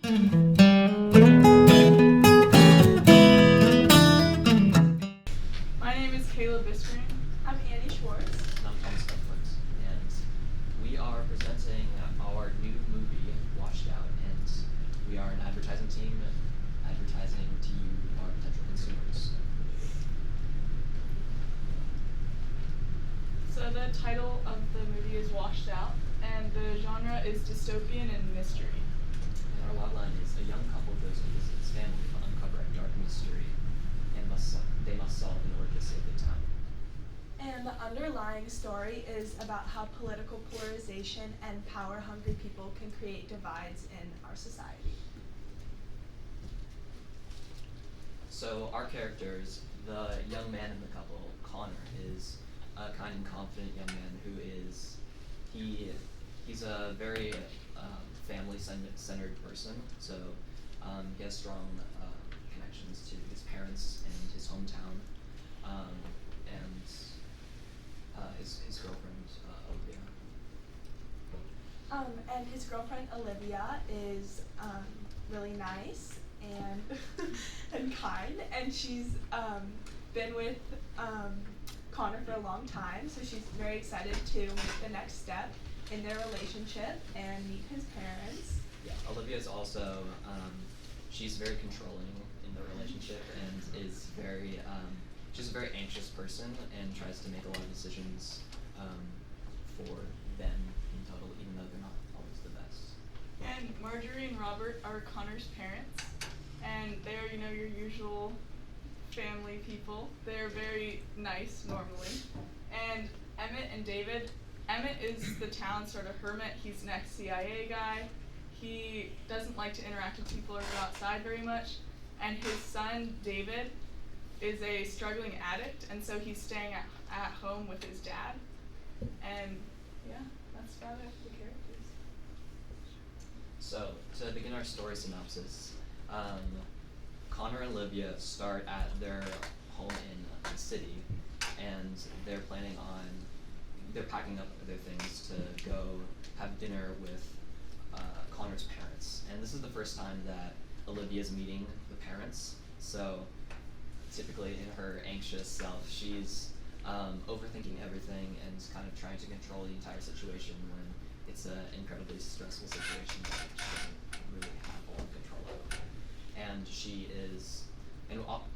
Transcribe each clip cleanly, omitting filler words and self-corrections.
My name is KaylaB. I'm AnnieS. And I'm ThomasC. And we are presenting our new movie, Washed Out, and we are an advertising team advertising to you, our potential consumers. So the title of the movie is Washed Out, and the genre is dystopian and mystery. And our logline is a young couple goes to visit his family to uncover a dark mystery and they must solve in order to save the town. And the underlying story is about how political polarization and power-hungry people can create divides in our society. So our characters, the young man in the couple, Connor, is a kind and confident young man who is, he's a very family-centered person, so he has strong connections to his parents and his hometown, and his girlfriend, Olivia. And his girlfriend Olivia is really nice and and kind, and she's been with Connor for a long time, so she's very excited to make the next step in their relationship and meet his parents. Yeah, Olivia's also, she's very controlling in the relationship and is very, she's a very anxious person and tries to make a lot of decisions for them in total, even though they're not always the best. And Marjorie and Robert are Connor's parents, and they're, your usual family people. They're very nice normally. And Emmett and David, Emmett is the town sort of hermit. He's an ex-CIA guy. He doesn't like to interact with people or go outside very much. And his son, David, is a struggling addict, and so he's staying at home with his dad. And yeah, that's about it for the characters. So, to begin our story synopsis, Connor and Olivia start at their home in the city, and they're packing up their things to go have dinner with Connor's parents. And this is the first time that Olivia's meeting the parents, so typically in her anxious self, she's overthinking everything and kind of trying to control the entire situation when it's an incredibly stressful situation that she doesn't really have a lot of control over. And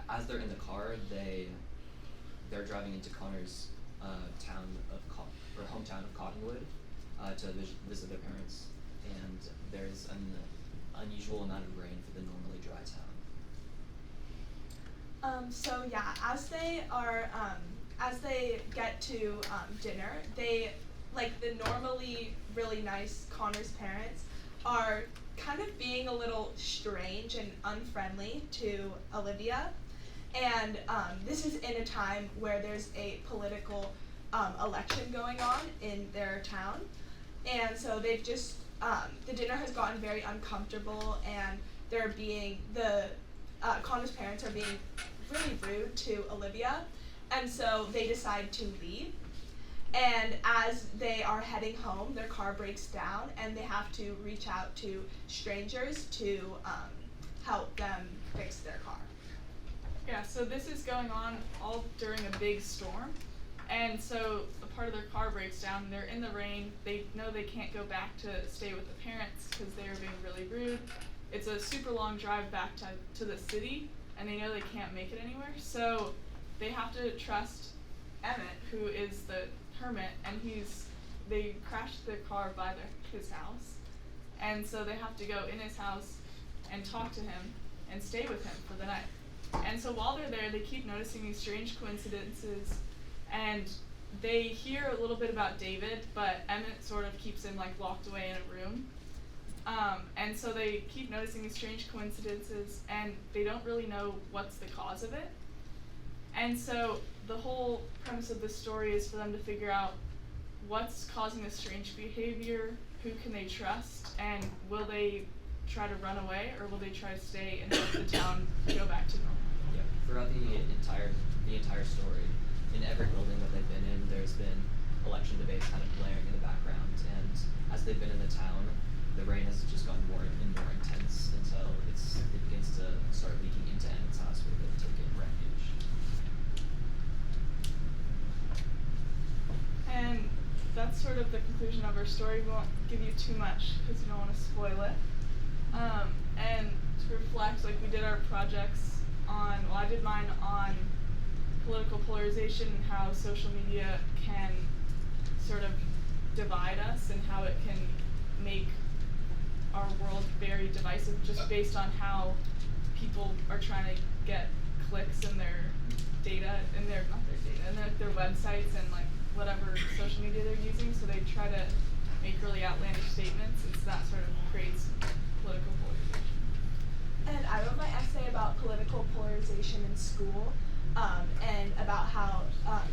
as they're in the car, they're driving into Connor's hometown of Cottonwood to visit their parents, and there's an unusual amount of rain for the normally dry town. So yeah, as they get to dinner, the normally really nice Connor's parents are kind of being a little strange and unfriendly to Olivia, and this is in a time where there's a political election going on in their town, and so they've just the dinner has gotten very uncomfortable, and Connor's parents are being really rude to Olivia, and so they decide to leave. And as they are heading home, their car breaks down, and they have to reach out to strangers to help them fix their car. Yeah, so this is going on all during a big storm, and so a part of their car breaks down. They're in the rain. They know they can't go back to stay with the parents because they are being really rude. It's a super long drive back to the city, and they know they can't make it anywhere, so they have to trust Emmett, who is the hermit, and they crashed their car by his house, and so they have to go in his house and talk to him and stay with him for the night. And so while they're there, they keep noticing these strange coincidences, and they hear a little bit about David, but Emmett sort of keeps him locked away in a room. And so they keep noticing these strange coincidences, and they don't really know what's the cause of it. And so the whole premise of this story is for them to figure out what's causing this strange behavior, who can they trust, and will they try to run away, or will they try to stay and let the town go back to normal? Yeah, throughout the entire story, in every building that they've been in, there's been election debates kind of blaring in the background, and as they've been in the town, the rain has just gotten more and more intense of the conclusion of our story. We won't give you too much because you don't want to spoil it. And to reflect, like, we did our projects on, well, I did mine on political polarization and how social media can sort of divide us and how it can make our world very divisive just based on how people are trying to get clicks in their data, in their, not their data, in their websites and like whatever social media they're using, so they try to make really outlandish statements, and so that sort of creates political polarization. And I wrote my essay about political polarization in school, and about how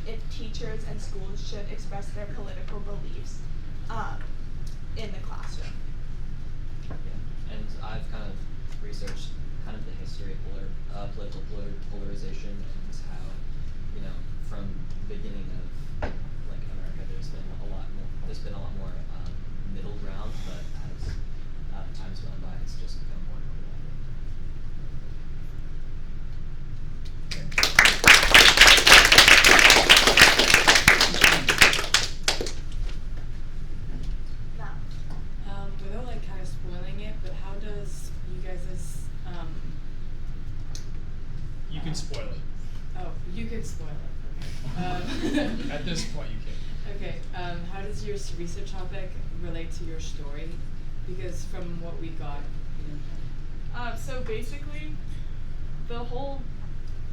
if teachers and schools should express their political beliefs in the classroom. Yeah. And I've kind of researched kind of the history of political polarization and how, you know, from the beginning of like America, there's been a lot more middle ground, but as time's gone by, it's just become more and more Now, without like kind of spoiling it, but how does you guys' You can spoil it. oh, you can spoil it. Okay. At this point, you can. Okay. How does your research topic relate to your story? Because from what we got, you know. So basically, the whole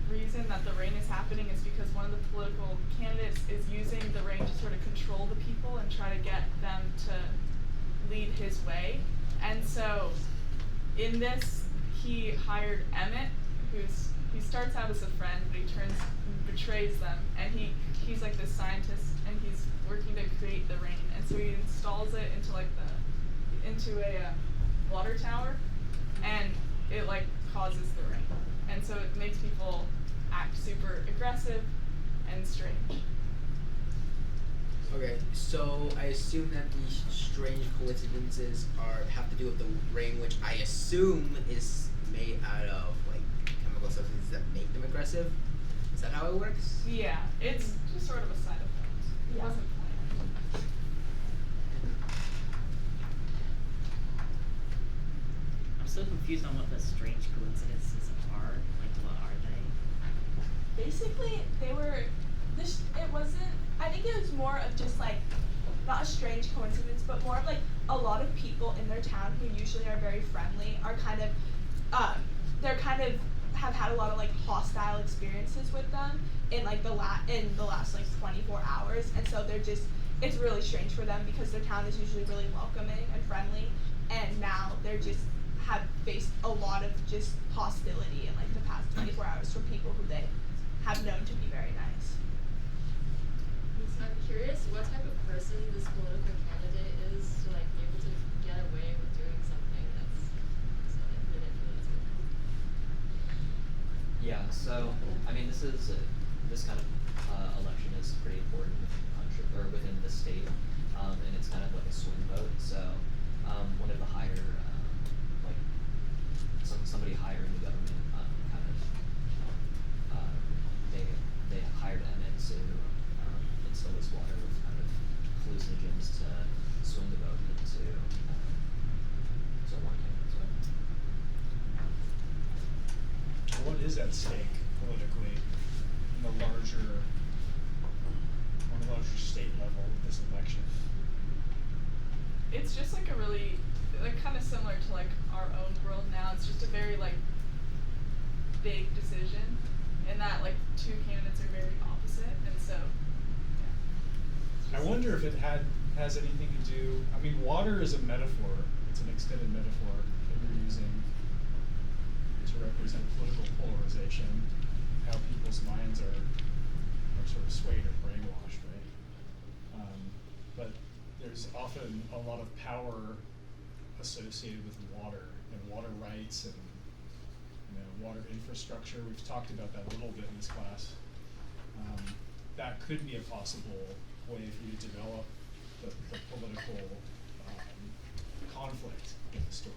reason that the rain is happening is because one of the political candidates is using the rain to sort of control the people and try to get them to lead his way. And so in this, he hired Emmett, he starts out as a friend, but he betrays them, and he's like this scientist, and he's working to create the rain, and so he installs it into a water tower, and it like causes the rain, and so it makes people act super aggressive and strange. Okay, so I assume that these strange coincidences have to do with the rain, which I assume is made out of like chemical substances that make them aggressive. Is that how it works? Yeah, it's just sort of a side effect. It Yeah. wasn't planned. I'm so confused on what the strange coincidences are. Like, what are they? basically, I think it was more of just like, not a strange coincidence, but more of like a lot of people in their town who usually are very friendly are kind of, have had a lot of like hostile experiences with them in like the last like 24 hours, and so it's really strange for them because their town is usually really welcoming and friendly, and now they're just have faced a lot of just hostility in like the past 24 hours from people who they have known to be very nice. So I'm curious what type of person this political candidate is to like be able to get away with doing something that's so manipulative. Yeah, so I mean, this kind of election is pretty important within the country or within the state, and it's kind of like a swing vote. So one of the higher, like somebody higher in the government, they hired Emmett to instill this water with kind of hallucinogens to swing the vote into one candidate's way. What is at stake politically on the larger state level of this election? It's just like a really, like kind of similar to like our own world now. It's just a very like big decision, in that like two candidates are very opposite, and so yeah. I wonder if it has anything to do. I mean, water is a metaphor. It's an extended metaphor that we're using to represent political polarization, how people's minds are sort of swayed or brainwashed, right? But there's often a lot of power associated with water and water rights and water infrastructure. We've talked about that a little bit in this class. That could be a possible way for you to develop the political conflict in the story,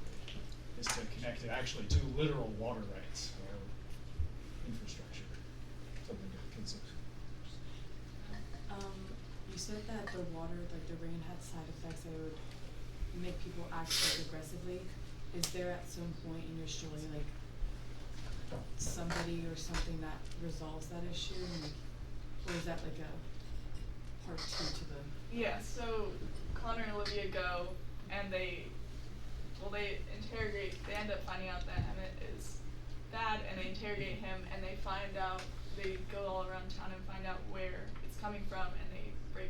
is to connect it actually to literal water rights or infrastructure. Something to consider. You said that the water, like the rain, had side effects that it would make people act like aggressively. Is there at some point in your story like somebody or something that resolves that issue, and, like, or is that like a part two to the? Yeah, so Connor and Olivia go and they interrogate, they end up finding out that Emmett is bad, and they interrogate him, and they go all around town and find out where it's coming from, and they break